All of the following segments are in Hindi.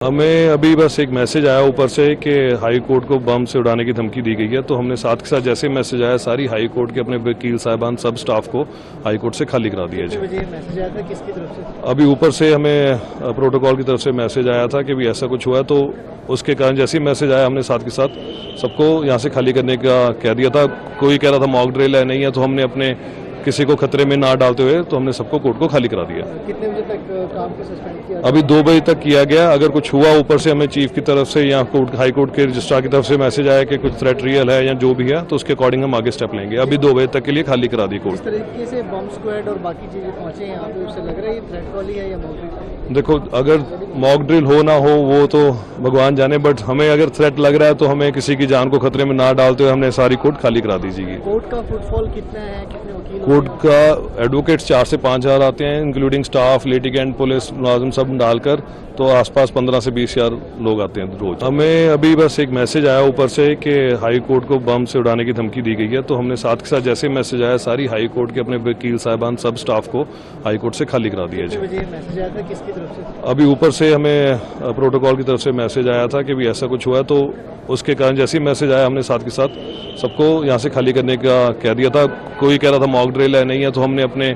हमें अभी बस एक मैसेज आया ऊपर से कि हाई कोर्ट को बम से उड़ाने की धमकी दी गई है, तो हमने साथ के साथ जैसे मैसेज आया सारी हाई कोर्ट के अपने वकील साहिबान सब स्टाफ को हाई कोर्ट से खाली करा दिया जी। मैसेज आया था किसकी तरफ से? अभी ऊपर से हमें प्रोटोकॉल की तरफ से मैसेज आया था कि भी ऐसा कुछ हुआ है, तो उसके कारण जैसे ही मैसेज आया हमने साथ के साथ सबको यहाँ से खाली करने का कह दिया था। कोई कह रहा था मॉक ड्रिल है, नहीं है, तो हमने अपने किसी को खतरे में ना डालते हुए तो हमने सबको कोर्ट को खाली करा दिया। कितने बजे तक काम को सस्पेंड किया? अभी 2 बजे तक किया गया। अगर कुछ हुआ ऊपर से हमें चीफ की तरफ से या कोर्ट हाई कोर्ट के रजिस्ट्रार की तरफ से मैसेज आया कि कुछ थ्रेट रियल है या जो भी है, तो उसके अकॉर्डिंग हम आगे स्टेप लेंगे। अभी 2 बजे तक के लिए खाली करा दी कोर्ट। इस तरीके से बम स्क्वाड और बाकी चीजें पहुंचे यहाँ पे, उससे लग रहा है ये थ्रेट कॉल ही है या मॉक ड्रिल? देखो, अगर मॉक ड्रिल हो ना हो वो तो भगवान जाने, बट हमें अगर थ्रेट लग रहा है तो हमें किसी की जान को खतरे में ना डालते हुए हमने सारी कोर्ट खाली करा दीजिए। कोर्ट का फुटफॉल कितना है, कितने वकील? कोर्ट का एडवोकेट्स 4 से 5 हज़ार आते हैं, इंक्लूडिंग स्टाफ, लिटिगेंट, पुलिस, मुलाजिम सब डालकर, तो आसपास 15 से 20 हज़ार लोग आते हैं रोज। हमें अभी बस एक मैसेज आया ऊपर से कि हाई कोर्ट को बम से उड़ाने की धमकी दी गई है, तो हमने साथ के साथ जैसे मैसेज आया सारी हाई कोर्ट के अपने वकील साहिबान सब स्टाफ को हाई कोर्ट से खाली करा दिया जी। मैसेज आया था किसकी तरफ से? अभी ऊपर से हमें प्रोटोकॉल की तरफ से मैसेज आया था कि भी ऐसा कुछ हुआ है, तो उसके कारण जैसे ही मैसेज आया हमने साथ के साथ सबको यहाँ से खाली करने का कह दिया था। कोई कह रहा था मॉक ड्रिल है, नहीं है, तो हमने अपने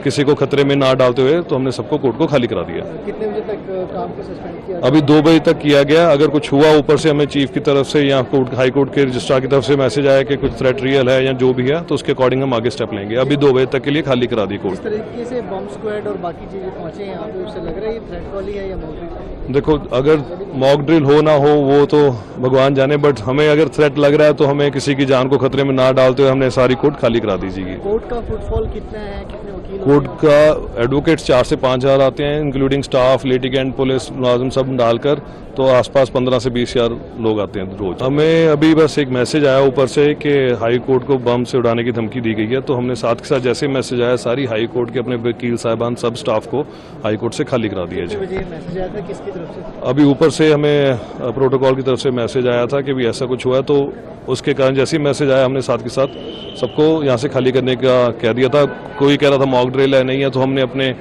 किसी को खतरे में ना डालते हुए तो हमने सबको कोर्ट को खाली करा दिया। कितने बजे तक काम को सस्पेंड किया? अभी 2 बजे तक किया गया। अगर कुछ हुआ ऊपर से हमें चीफ की तरफ से या कोर्ट हाई कोर्ट के रजिस्ट्रार की तरफ से मैसेज आया कि कुछ थ्रेट रियल है या जो भी है, तो उसके अकॉर्डिंग हम आगे स्टेप लेंगे। अभी 2 बजे तक के लिए खाली करा दी कोर्ट। इस तरीके से बम स्क्वाड और बाकी चीजें पहुंचे यहाँ पे, उससे लग रहा है ये थ्रेट कॉल ही है या मॉक ड्रिल? देखो, अगर मॉक ड्रिल हो ना हो वो तो भगवान जाने, बट हमें अगर थ्रेट लग रहा है तो हमें किसी की जान को खतरे में ना डालते हुए हमने सारी कोर्ट खाली करा दीजिए। कोर्ट का फुटफॉल कितना है, कितने वकील? कोर्ट का एडवोकेट्स 4 से 5 हज़ार आते हैं, इंक्लूडिंग स्टाफ, लिटिगेंट, पुलिस, मुलाजिम सब डालकर, तो आसपास 15 से 20 हज़ार लोग आते हैं रोज। हमें अभी बस एक मैसेज आया ऊपर से कि हाई कोर्ट को बम से उड़ाने की धमकी दी गई है, तो हमने साथ के साथ जैसे मैसेज आया सारी हाई कोर्ट के अपने वकील साहिबान सब स्टाफ को हाई कोर्ट से खाली करा दिया जी। मैसेज आया था किसकी तरफ से? अभी ऊपर से हमें प्रोटोकॉल की तरफ से मैसेज आया था कि भी ऐसा कुछ हुआ है, तो उसके कारण जैसे ही मैसेज आया हमने साथ के साथ सबको यहाँ से खाली करने का कह दिया था। कोई कह रहा था मॉक ड्रिल है, नहीं है, तो हमने अपने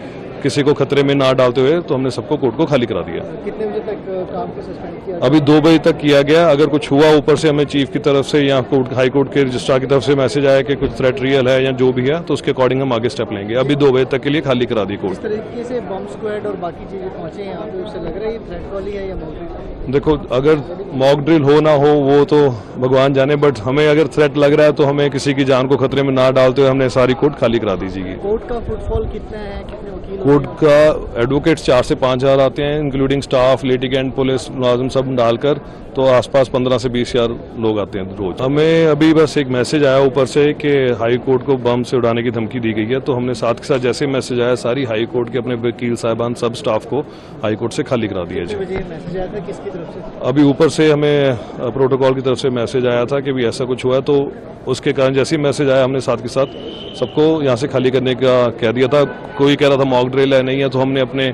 किसी को खतरे में ना डालते हुए तो हमने सबको कोर्ट को खाली करा दिया। कितने बजे तक काम को सस्पेंड किया? अभी 2 बजे तक किया गया। अगर कुछ हुआ ऊपर से हमें चीफ की तरफ से या कोर्ट हाई कोर्ट के रजिस्ट्रार की तरफ से मैसेज आया कि कुछ थ्रेट रियल है या जो भी है, तो उसके अकॉर्डिंग हम आगे स्टेप लेंगे। अभी 2 बजे तक के लिए खाली करा दी कोर्ट। इस तरीके से बम स्क्वाड और बाकी चीजें पहुंचे यहाँ पे, उससे लग रहा है ये थ्रेट कॉल ही है या मॉक ड्रिल? देखो, अगर मॉक ड्रिल हो ना हो वो तो भगवान जाने, बट हमें अगर थ्रेट लग रहा है तो हमें किसी की जान को खतरे में ना डालते हुए हमने सारी कोर्ट खाली करा दीजिए। कोर्ट का फुटफॉल कितना है, कितने वकील? कोर्ट का एडवोकेट्स 4 से 5 हज़ार आते हैं, इंक्लूडिंग स्टाफ, लिटिगेंट, पुलिस, मुलाजिम सब डालकर, तो आसपास 15 से 20 हज़ार लोग आते हैं रोज। हमें अभी बस एक मैसेज आया ऊपर से कि हाई कोर्ट को बम से उड़ाने की धमकी दी गई है, तो हमने साथ के साथ जैसे मैसेज आया सारी हाई कोर्ट के अपने वकील साहिबान सब स्टाफ को हाई कोर्ट से खाली करा दिया जी। मैसेज आया था किसकी तरफ से? अभी ऊपर से हमें प्रोटोकॉल की तरफ से मैसेज आया था कि भी ऐसा कुछ हुआ है, तो उसके कारण जैसे ही मैसेज आया हमने साथ के साथ सबको यहाँ से खाली करने का कह दिया था। कोई कह रहा था मॉक ड्रिल है, नहीं है, तो हमने अपने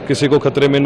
किसी को खतरे में